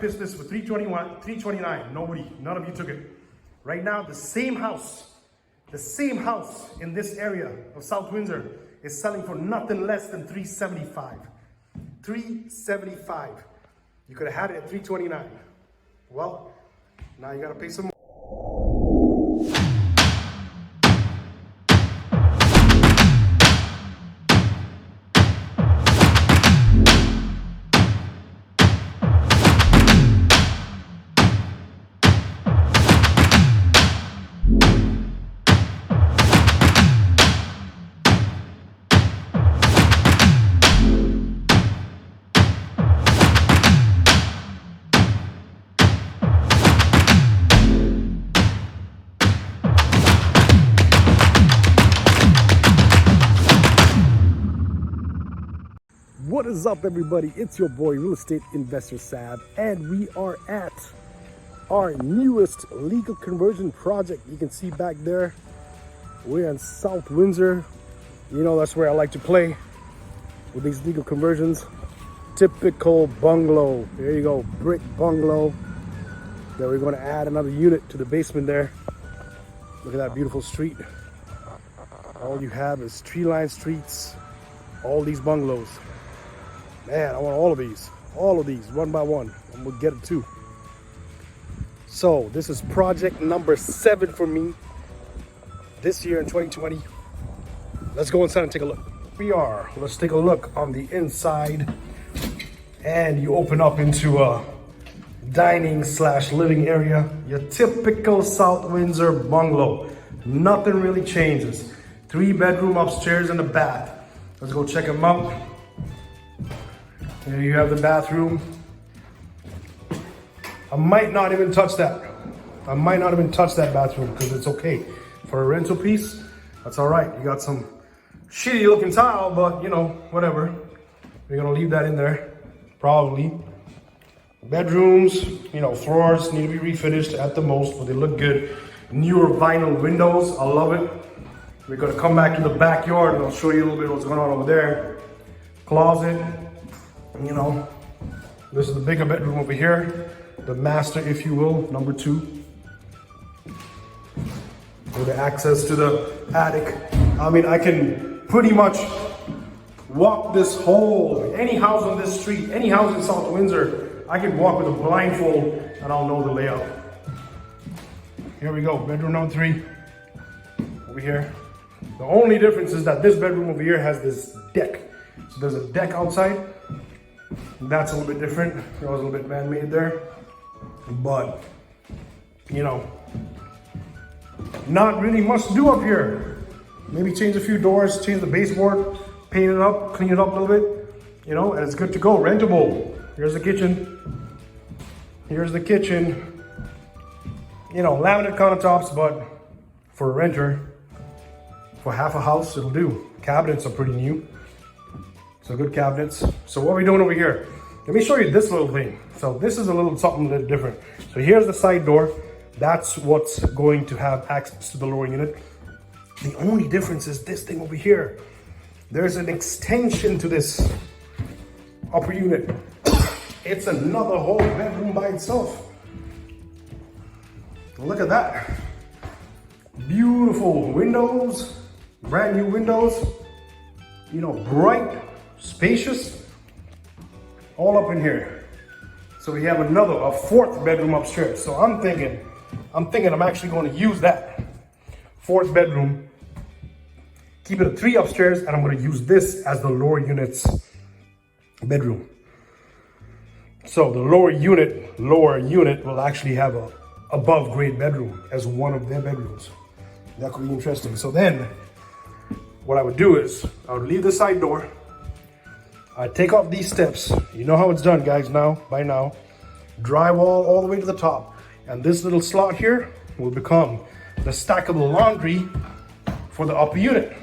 pitched this for 321, 329. Nobody, none of you took it. Right now, the same house in this area of South Windsor is selling for nothing less than 375. 375. You could have had it at 329. Well, now you gotta pay some more. What is up, everybody? It's your boy, Real Estate Investor Sab, and we are at our newest legal conversion project. You can see back there, we're in South Windsor. You know, that's where I like to play with these legal conversions. Typical bungalow. There you go, brick bungalow. Then we're going to add another unit to the basement there. Look at that beautiful street. All you have is tree-lined streets, all these bungalows. Man, I want all of these, one by one. I'm gonna get it too. So this is project number 7 for me this year in 2020. Let's go inside and take a look. Let's take a look on the inside. And you open up into a dining / living area. Your typical South Windsor bungalow. Nothing really changes. 3-bedroom upstairs and a bath. Let's go check them out. Here you have the bathroom. I might not even touch that. Bathroom because it's okay. For a rental piece, that's all right. You got some shitty looking tile, but you know, whatever. We're gonna leave that in there, probably. Bedrooms, you know, floors need to be refinished at the most, but they look good. Newer vinyl windows, I love it. We're gonna come back to the backyard and I'll show you a little bit of what's going on over there. Closet. You know, this is the bigger bedroom over here, the master, if you will, number 2. With the access to the attic. I mean, I can pretty much walk this whole, any house on this street, any house in South Windsor, I can walk with a blindfold and I'll know the layout. Here we go, bedroom number 3, over here. The only difference is that this bedroom over here has this deck. So there's a deck outside. That's a little bit different. It was a little bit man-made there, but you know, not really much to do up here. Maybe change a few doors, change the baseboard, paint it up, clean it up a little bit, you know, and it's good to go. Rentable. Here's the kitchen. Here's the kitchen. You know, laminate countertops, but for a renter, for half a house, it'll do. Cabinets are pretty new. So good cabinets. So what are we doing over here? Let me show you this little thing. So this is something a little different. So here's the side door. That's what's going to have access to the lower unit. The only difference is this thing over here. There's an extension to this upper unit. It's another whole bedroom by itself. Look at that. Beautiful windows, brand new windows. You know, bright, spacious, all up in here. So we have a 4th bedroom upstairs. So I'm thinking I'm actually going to use that 4th bedroom, keep it a 3 upstairs, and I'm going to use this as the lower unit's bedroom. So the lower unit will actually have a above grade bedroom as one of their bedrooms. That could be interesting. So then what I would do is I would leave the side door. I take off these steps. You know how it's done, guys, by now. Drywall all the way to the top. And this little slot here will become the stackable laundry for the upper unit.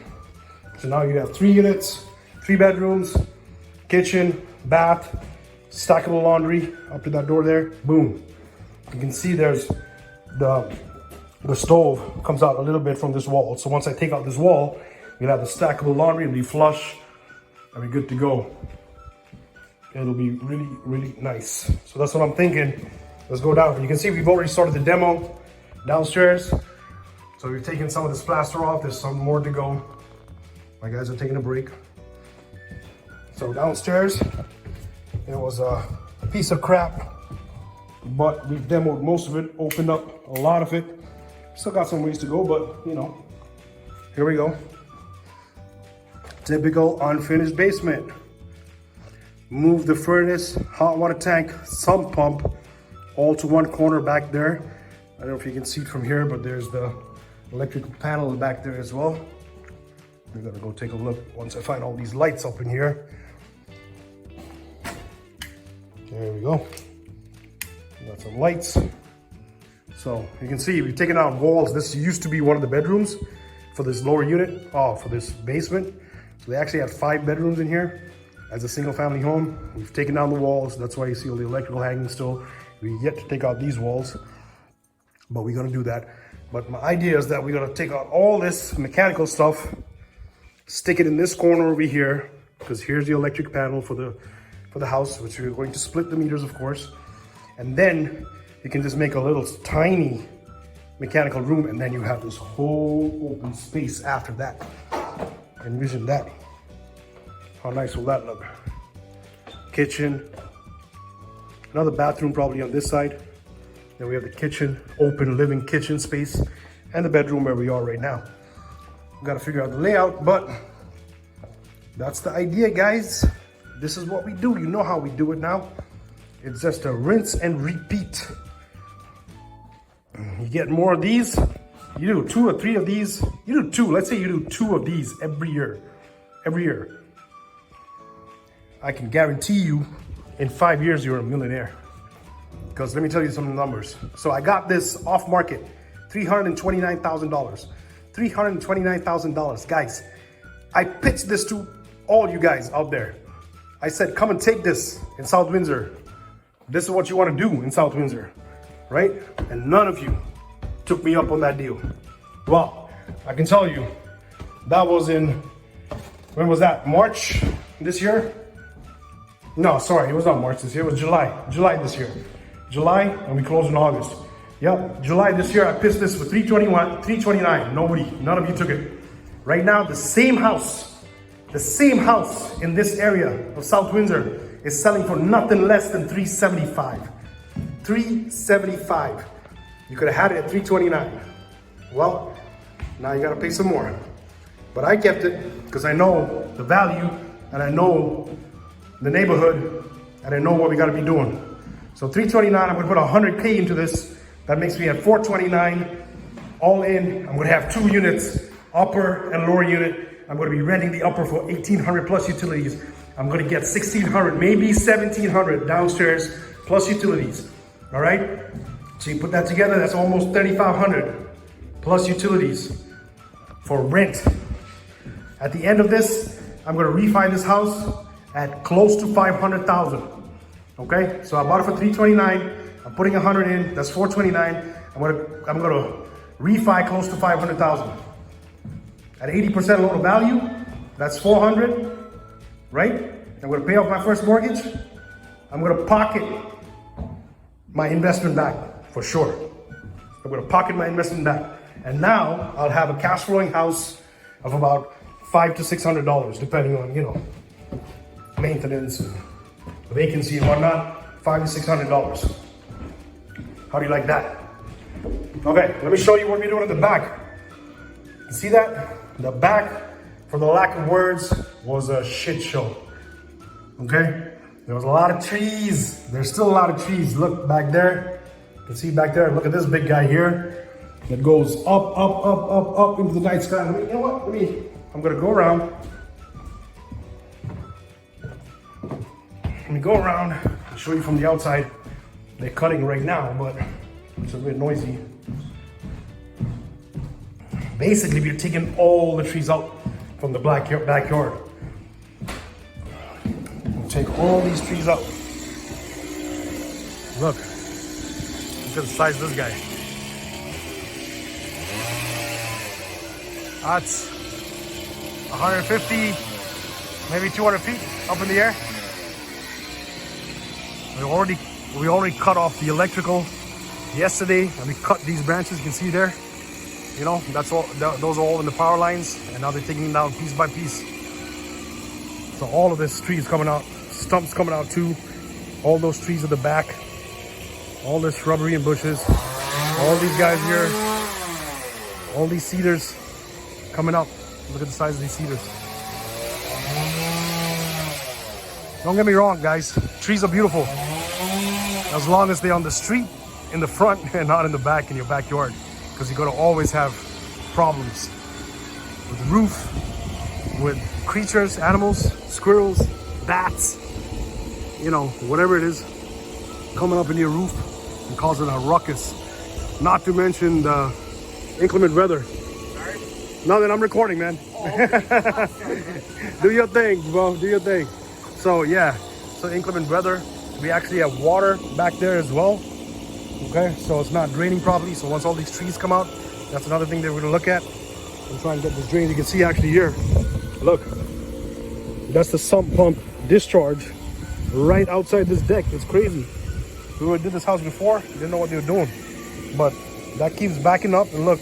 So now you have 3 units, 3 bedrooms, kitchen, bath, stackable laundry up to that door there. Boom. You can see there's the stove comes out a little bit from this wall. So once I take out this wall, you'll have the stackable laundry and be flush and be good to go. it'll be really, really nice. So that's what I'm thinking. Let's go down. You can see we've already started the demo downstairs. So we've taken some of this plaster off. There's some more to go. My guys are taking a break. So downstairs, it was a piece of crap, but we've demoed most of it, opened up a lot of it. Still got some ways to go, but you know, here we go. Typical unfinished basement. Move the furnace, hot water tank, sump pump, all to one corner back there. I don't know if you can see it from here, but there's the electrical panel back there as well. We're gonna go take a look once I find all these lights up in here. There we go. We got some lights. So you can see we've taken out walls. This used to be one of the bedrooms for this lower unit, for this basement. So they actually had 5 bedrooms in here as a single family home. We've taken down the walls. That's why you see all the electrical hanging still. We yet to take out these walls, but we're gonna do that. But my idea is that we're gonna take out all this mechanical stuff, stick it in this corner over here, because here's the electric panel for the house, which we're going to split the meters, of course. And then you can just make a little tiny mechanical room, and then you have this whole open space after that. Envision that. How nice will that look? Kitchen, another bathroom probably on this side. Then we have the kitchen, open living kitchen space, and the bedroom where we are right now. We've got to figure out the layout, but that's the idea, guys. This is what we do. You know how we do it now. It's just a rinse and repeat. You get more of these. You do 2 or 3 of these. You do 2. Let's say you do 2 of these every year. Every year. I can guarantee you in 5 years you're a millionaire. Because let me tell you some numbers. So I got this off market, $329,000. $329,000. Guys, I pitched this to all you guys out there. I said, come and take this in South Windsor. This is what you want to do in South Windsor, right? And none of you took me up on that deal. Well, I can tell you, that was when was that? March this year? No, sorry, it was not March this year, it was July this year. July, and we closed in August. Yep, July this year, I pitched this for $329. None of you took it. Right now, the same house in this area of South Windsor is selling for nothing less than $375. $375. You could have had it at $329. Well, now you gotta pay some more. But I kept it because I know the value and I know the neighborhood and I know what we gotta be doing. So $329, I'm gonna put $100K into this. That makes me at $429 all in. I'm gonna have 2 units, upper and lower unit. I'm gonna be renting the upper for $1,800 plus utilities. I'm gonna get $1,600, maybe $1,700 downstairs plus utilities. All right? So you put that together, that's almost $3,500 plus utilities for rent. At the end of this, I'm gonna refi this house at close to $500,000. Okay? So I bought it for $329. I'm putting $100 in, that's $429. I'm gonna refi close to $500,000. At 80% loan to value, that's $400, right? I'm gonna pay off my first mortgage. I'm gonna pocket my investment back for sure. I'm gonna pocket my investment back. And now I'll have a cash flowing house of about $500 to $600, depending on, you know, maintenance and vacancy and whatnot, $500 to $600. How do you like that? Okay, let me show you what we're doing at the back. You see that? The back, for the lack of words, was a shit show. Okay? There was a lot of trees. There's still a lot of trees. Look back there. You can see back there. Look at this big guy here that goes up, up, up, up, up into the night sky. You know what? I'm gonna go around. Let me go around and show you from the outside. They're cutting right now, but it's a bit noisy. Basically, we're taking all the trees out from the backyard. We'll take all these trees out. Look at the size of this guy. That's 150, maybe 200 feet up in the air. We already cut off the electrical yesterday, and we cut these branches. You can see there. You know, that's all. Those are all in the power lines, and now they're taking them down piece by piece. So all of this tree is coming out, stumps coming out too. All those trees at the back, all this shrubbery and bushes, all these guys here, all these cedars coming up. Look at the size of these cedars. Don't get me wrong, guys. Trees are beautiful as long as they're on the street, in the front, and not in the back in your backyard, because you're gonna always have problems with the roof, with creatures, animals, squirrels, bats, you know, whatever it is coming up in your roof and causing a ruckus. Not to mention the inclement weather. Sorry? No, that I'm recording, man. Do your thing, bro. Do your thing. So yeah, so inclement weather. We actually have water back there as well. Okay, so it's not draining properly. So once all these trees come out, that's another thing that we're gonna look at and try and get this drained. You can see actually here, look, that's the sump pump discharge right outside this deck. It's crazy. We did this house before, didn't know what they were doing, but that keeps backing up. And look,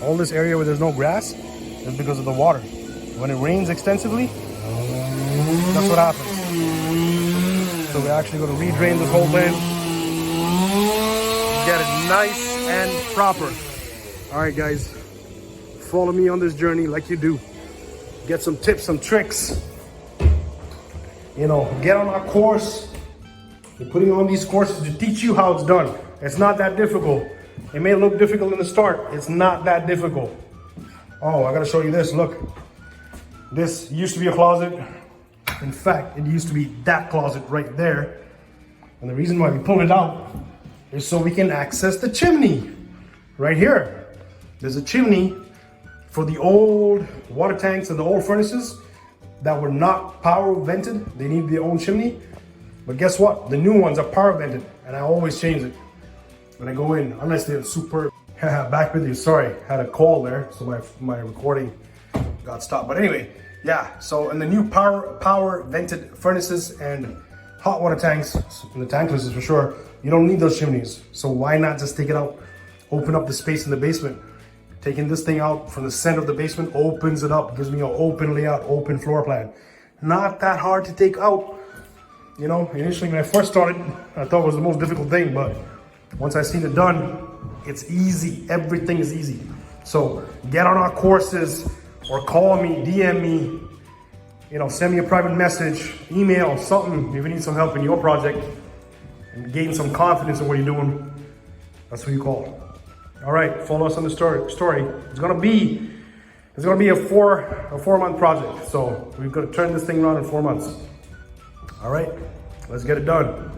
all this area where there's no grass is because of the water. When it rains extensively, that's what happens. So we're actually going to re-drain this whole thing, get it nice and proper. All right, guys, follow me on this journey like you do. Get some tips, some tricks. You know, get on our course. We're putting on these courses to teach you how it's done. It's not that difficult. It may look difficult in the start. It's not that difficult. Oh, I gotta show you this. Look, this used to be a closet. In fact, it used to be that closet right there. And the reason why we pulled it out is so we can access the chimney. Right here, there's a chimney for the old water tanks and the old furnaces that were not power vented. They need their own chimney. But guess what? The new ones are power vented, and I always change it when I go in, unless they're super. Back with you. Sorry, had a call there, so my recording got stopped. But anyway, yeah. So in the new power vented furnaces and hot water tanks, in the tankless for sure, you don't need those chimneys. So why not just take it out, open up the space in the basement? Taking this thing out from the center of the basement opens it up, gives me an open layout, open floor plan. Not that hard to take out. You know, initially when I first started, I thought it was the most difficult thing, but once I seen it done, it's easy. Everything is easy. So get on our courses or call me, DM me, you know, send me a private message, email, something if you need some help in your project and gain some confidence in what you're doing. That's who you call. All right, follow us on the story. It's gonna be a 4-month project. So we've got to turn this thing around in 4 months. All right, let's get it done.